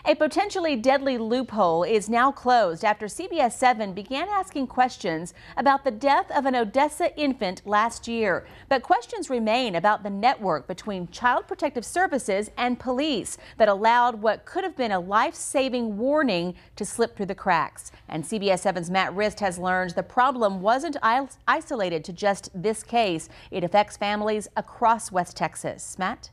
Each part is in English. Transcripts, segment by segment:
A potentially deadly loophole is now closed after CBS 7 began asking questions about the death of an Odessa infant last year. But questions remain about the network between Child Protective Services and police that allowed what could have been a life-saving warning to slip through the cracks. And CBS 7's Matt Rist has learned the problem wasn't isolated to just this case. It affects families across West Texas. Matt?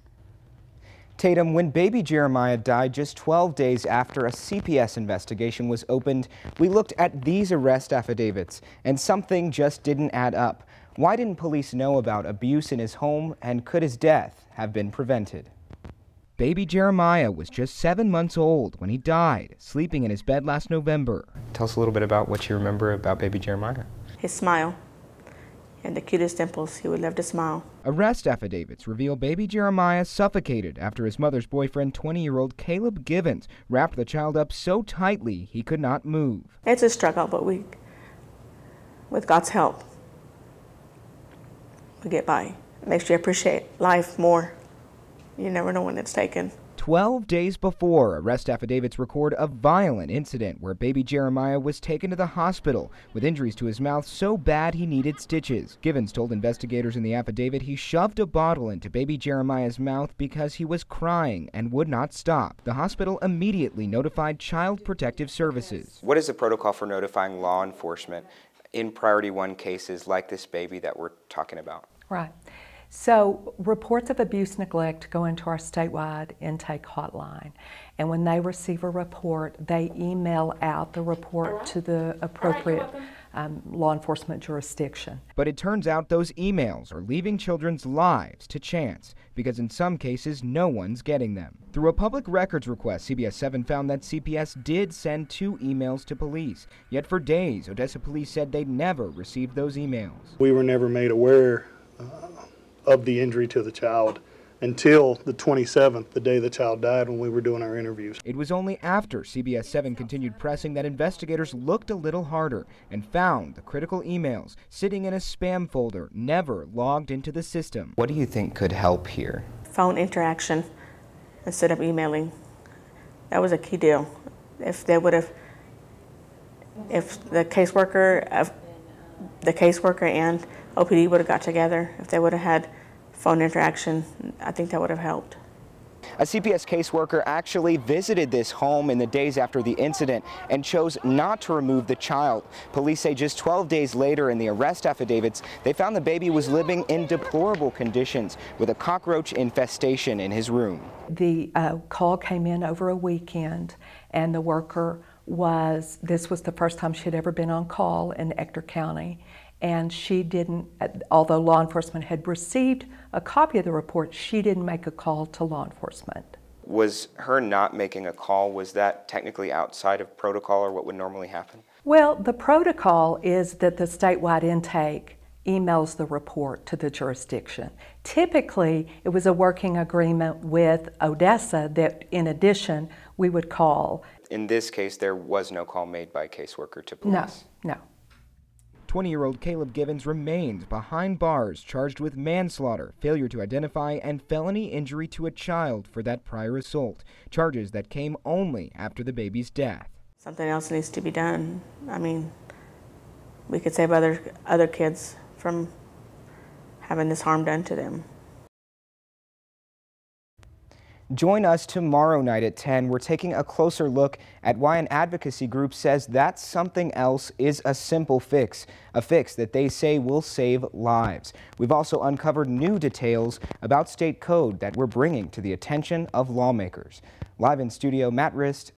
Tatum, when baby Jeremiah died just 12 days after a CPS investigation was opened, we looked at these arrest affidavits, and something just didn't add up. Why didn't police know about abuse in his home, and could his death have been prevented? Baby Jeremiah was just 7 months old when he died, sleeping in his bed last November. Tell us a little bit about what you remember about baby Jeremiah. His smile. And the cutest dimples. He would love to smile. Arrest affidavits reveal baby Jeremiah suffocated after his mother's boyfriend, 20-year-old Caleb Givens, wrapped the child up so tightly he could not move. It's a struggle, but with God's help, we get by. It makes you appreciate life more. You never know when it's taken. 12 days before, arrest affidavits record a violent incident where baby Jeremiah was taken to the hospital with injuries to his mouth so bad he needed stitches. Givens told investigators in the affidavit he shoved a bottle into baby Jeremiah's mouth because he was crying and would not stop. The hospital immediately notified Child Protective Services. What is the protocol for notifying law enforcement in Priority 1 cases like this baby that we're talking about? Right. So reports of abuse, neglect go into our statewide intake hotline, and when they receive a report, they email out the report to the appropriate law enforcement jurisdiction. But it turns out those emails are leaving children's lives to chance, because in some cases no one's getting them. Through a public records request, CBS 7 found that CPS did send 2 emails to police. Yet for days, Odessa police said they'd never received those emails. We were never made aware of the injury to the child until the 27th, the day the child died, when we were doing our interviews. It was only after CBS 7 continued pressing that investigators looked a little harder and found the critical emails sitting in a spam folder, never logged into the system. What do you think could help here? Phone interaction instead of emailing. That was a key deal. If the caseworker and OPD would have got together, if they would have had phone interaction, I think that would have helped. A CPS caseworker actually visited this home in the days after the incident and chose not to remove the child. Police say just 12 days later in the arrest affidavits, they found the baby was living in deplorable conditions with a cockroach infestation in his room. The call came in over a weekend, and the worker this was the first time she had ever been on call in Ector County. And she didn't, although law enforcement had received a copy of the report, she didn't make a call to law enforcement. Was her not making a call, was that technically outside of protocol or what would normally happen? Well, the protocol is that the statewide intake emails the report to the jurisdiction. Typically, it was a working agreement with Odessa that, in addition, we would call. In this case, there was no call made by a caseworker to police? No. 20-year-old Caleb Givens remains behind bars, charged with manslaughter, failure to identify, and felony injury to a child for that prior assault, charges that came only after the baby's death. Something else needs to be done. I mean, we could save other kids from having this harm done to them. Join us tomorrow night at 10. We're taking a closer look at why an advocacy group says that something else is a simple fix, a fix that they say will save lives. We've also uncovered new details about state code that we're bringing to the attention of lawmakers. Live in studio, Matt Rist,